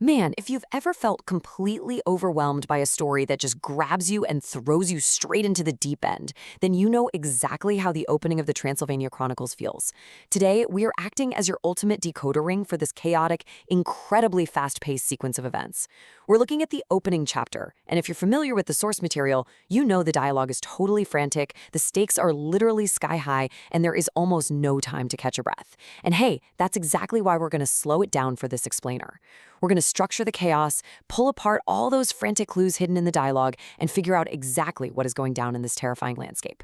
Man, if you've ever felt completely overwhelmed by a story that just grabs you and throws you straight into the deep end, then you know exactly how the opening of the Transylvania Chronicles feels. Today, we are acting as your ultimate decoder ring for this chaotic, incredibly fast-paced sequence of events. We're looking at the opening chapter, and if you're familiar with the source material, you know the dialogue is totally frantic, the stakes are literally sky high, and there is almost no time to catch a breath. And hey, that's exactly why we're going to slow it down for this explainer. We're going to structure the chaos, pull apart all those frantic clues hidden in the dialogue, and figure out exactly what is going down in this terrifying landscape.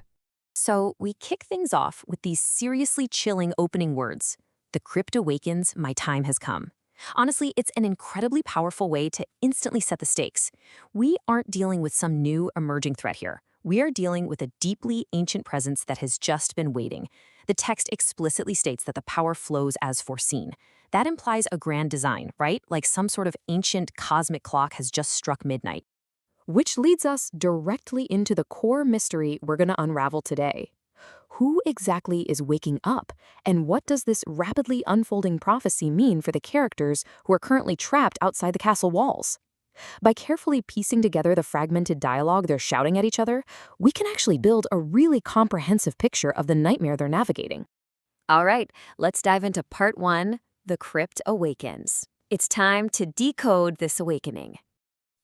So we kick things off with these seriously chilling opening words. The crypt awakens, my time has come. Honestly, it's an incredibly powerful way to instantly set the stakes. We aren't dealing with some new emerging threat here. We are dealing with a deeply ancient presence that has just been waiting. The text explicitly states that the power flows as foreseen. That implies a grand design, right? Like some sort of ancient cosmic clock has just struck midnight. Which leads us directly into the core mystery we're going to unravel today. Who exactly is waking up, and what does this rapidly unfolding prophecy mean for the characters who are currently trapped outside the castle walls? By carefully piecing together the fragmented dialogue they're shouting at each other, we can actually build a really comprehensive picture of the nightmare they're navigating. All right, let's dive into part one, the crypt awakens. It's time to decode this awakening.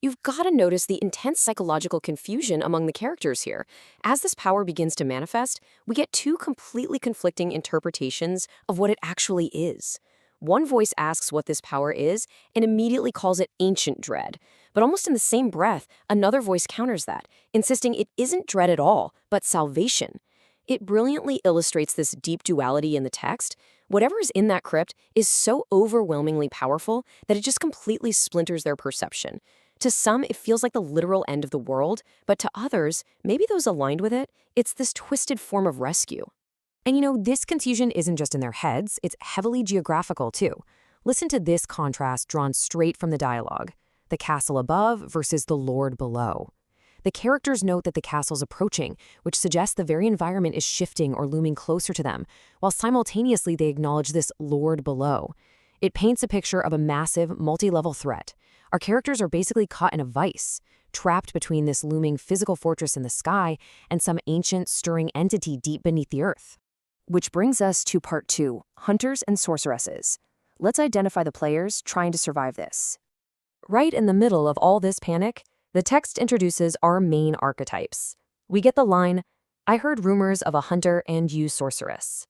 You've got to notice the intense psychological confusion among the characters here. As this power begins to manifest, we get two completely conflicting interpretations of what it actually is. One voice asks what this power is and immediately calls it ancient dread. But almost in the same breath, another voice counters that, insisting it isn't dread at all, but salvation. It brilliantly illustrates this deep duality in the text. Whatever is in that crypt is so overwhelmingly powerful that it just completely splinters their perception. To some, it feels like the literal end of the world, but to others, maybe those aligned with it, it's this twisted form of rescue. And this confusion isn't just in their heads, it's heavily geographical too. Listen to this contrast drawn straight from the dialogue. The castle above versus the lord below. The characters note that the castle's approaching, which suggests the very environment is shifting or looming closer to them, while simultaneously they acknowledge this lord below. It paints a picture of a massive, multi-level threat. Our characters are basically caught in a vice, trapped between this looming physical fortress in the sky and some ancient, stirring entity deep beneath the earth. Which brings us to part two, hunters and sorceresses. Let's identify the players trying to survive this. Right in the middle of all this panic, the text introduces our main archetypes. We get the line, I heard rumors of a hunter and you sorceress.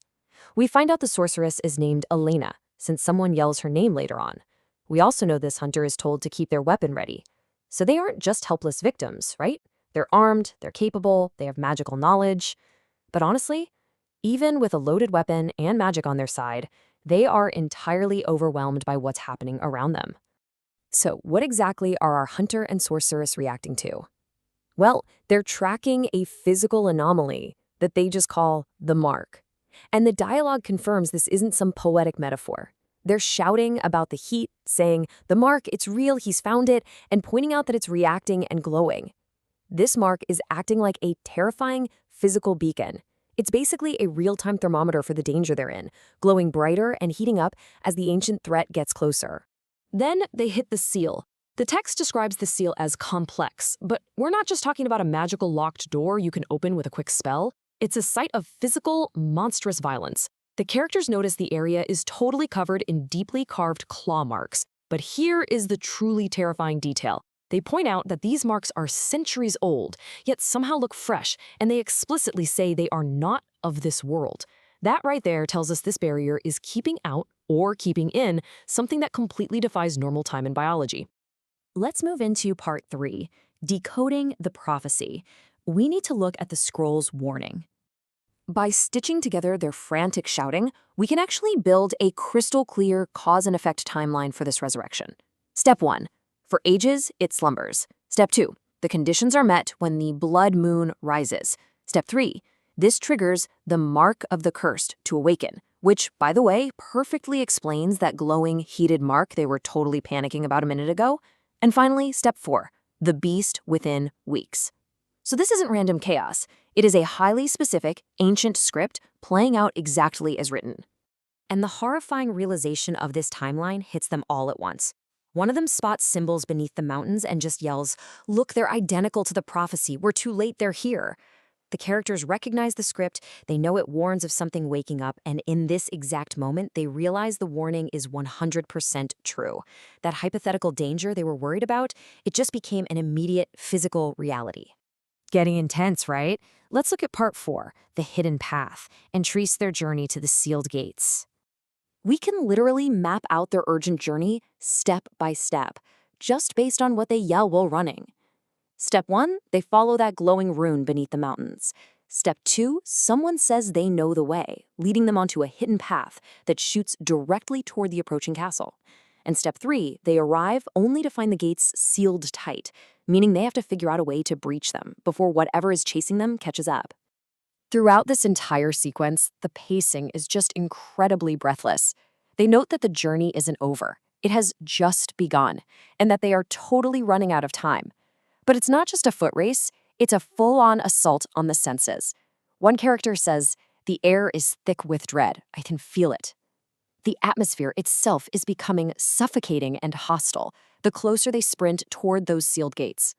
We find out the sorceress is named Elena, since someone yells her name later on. We also know this hunter is told to keep their weapon ready. So they aren't just helpless victims, right? They're armed, they're capable, they have magical knowledge. But honestly, even with a loaded weapon and magic on their side, they are entirely overwhelmed by what's happening around them. So what exactly are our hunter and sorceress reacting to? Well, they're tracking a physical anomaly that they just call the mark. And the dialogue confirms this isn't some poetic metaphor. They're shouting about the heat, saying, the mark, it's real, he's found it, and pointing out that it's reacting and glowing. This mark is acting like a terrifying physical beacon. It's basically a real-time thermometer for the danger they're in, glowing brighter and heating up as the ancient threat gets closer. Then they hit the seal. The text describes the seal as complex, but we're not just talking about a magical locked door you can open with a quick spell. It's a site of physical, monstrous violence. The characters notice the area is totally covered in deeply carved claw marks. But here is the truly terrifying detail. They point out that these marks are centuries old, yet somehow look fresh, and they explicitly say they are not of this world. That right there tells us this barrier is keeping out or keeping in something that completely defies normal time in biology. Let's move into part three, decoding the prophecy. We need to look at the scroll's warning. By stitching together their frantic shouting, we can actually build a crystal clear cause and effect timeline for this resurrection. Step 1. For ages, it slumbers. Step 2. The conditions are met when the blood moon rises. Step 3. This triggers the mark of the cursed to awaken, which, by the way, perfectly explains that glowing, heated mark they were totally panicking about a minute ago. And finally, step 4. The beast within weeks. So this isn't random chaos. It is a highly specific, ancient script playing out exactly as written. And the horrifying realization of this timeline hits them all at once. One of them spots symbols beneath the mountains and just yells, "Look, they're identical to the prophecy. We're too late, they're here." The characters recognize the script, they know it warns of something waking up, and in this exact moment, they realize the warning is 100% true. That hypothetical danger they were worried about, it just became an immediate physical reality. Getting intense, right? Let's look at part 4, the hidden path, and trace their journey to the sealed gates. We can literally map out their urgent journey step by step, just based on what they yell while running. Step 1, they follow that glowing rune beneath the mountains. Step 2, someone says they know the way, leading them onto a hidden path that shoots directly toward the approaching castle. And step 3, they arrive only to find the gates sealed tight, meaning they have to figure out a way to breach them before whatever is chasing them catches up. Throughout this entire sequence, the pacing is just incredibly breathless. They note that the journey isn't over. It has just begun, and that they are totally running out of time. But it's not just a foot race, it's a full-on assault on the senses. One character says, "The air is thick with dread. I can feel it." The atmosphere itself is becoming suffocating and hostile, the closer they sprint toward those sealed gates.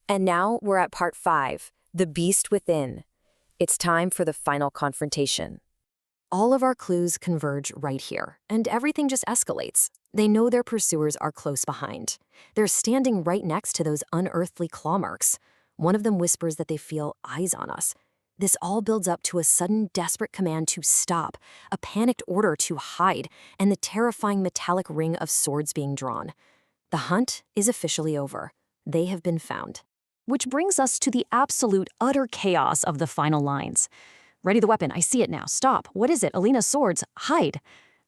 And now we're at part 5, the beast within. It's time for the final confrontation. All of our clues converge right here, and everything just escalates. They know their pursuers are close behind. They're standing right next to those unearthly claw marks. One of them whispers that they feel eyes on us. This all builds up to a sudden, desperate command to stop, a panicked order to hide, and the terrifying metallic ring of swords being drawn. The hunt is officially over. They have been found. Which brings us to the absolute, utter chaos of the final lines. "Ready the weapon, I see it now. Stop. What is it? Alina's swords. Hide."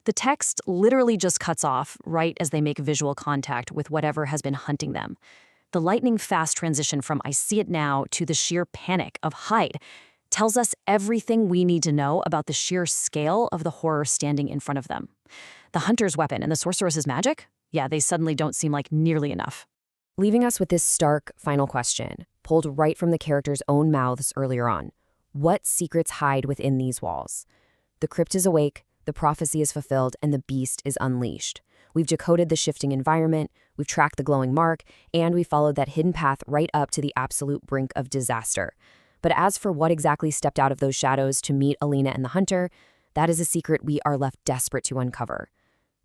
The text literally just cuts off right as they make visual contact with whatever has been hunting them. The lightning-fast transition from "I see it now" to the sheer panic of "hide" tells us everything we need to know about the sheer scale of the horror standing in front of them. The hunter's weapon and the sorceress's magic? Yeah, they suddenly don't seem like nearly enough. Leaving us with this stark final question, pulled right from the characters' own mouths earlier on. What secrets hide within these walls? The crypt is awake, the prophecy is fulfilled, and the beast is unleashed. We've decoded the shifting environment, we've tracked the glowing mark, and we followed that hidden path right up to the absolute brink of disaster. But as for what exactly stepped out of those shadows to meet Alina and the hunter, that is a secret we are left desperate to uncover.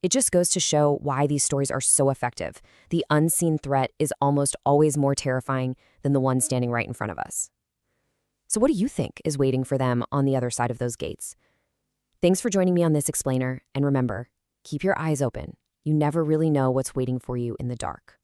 It just goes to show why these stories are so effective. The unseen threat is almost always more terrifying than the one standing right in front of us. So what do you think is waiting for them on the other side of those gates? Thanks for joining me on this explainer, and remember, keep your eyes open. You never really know what's waiting for you in the dark.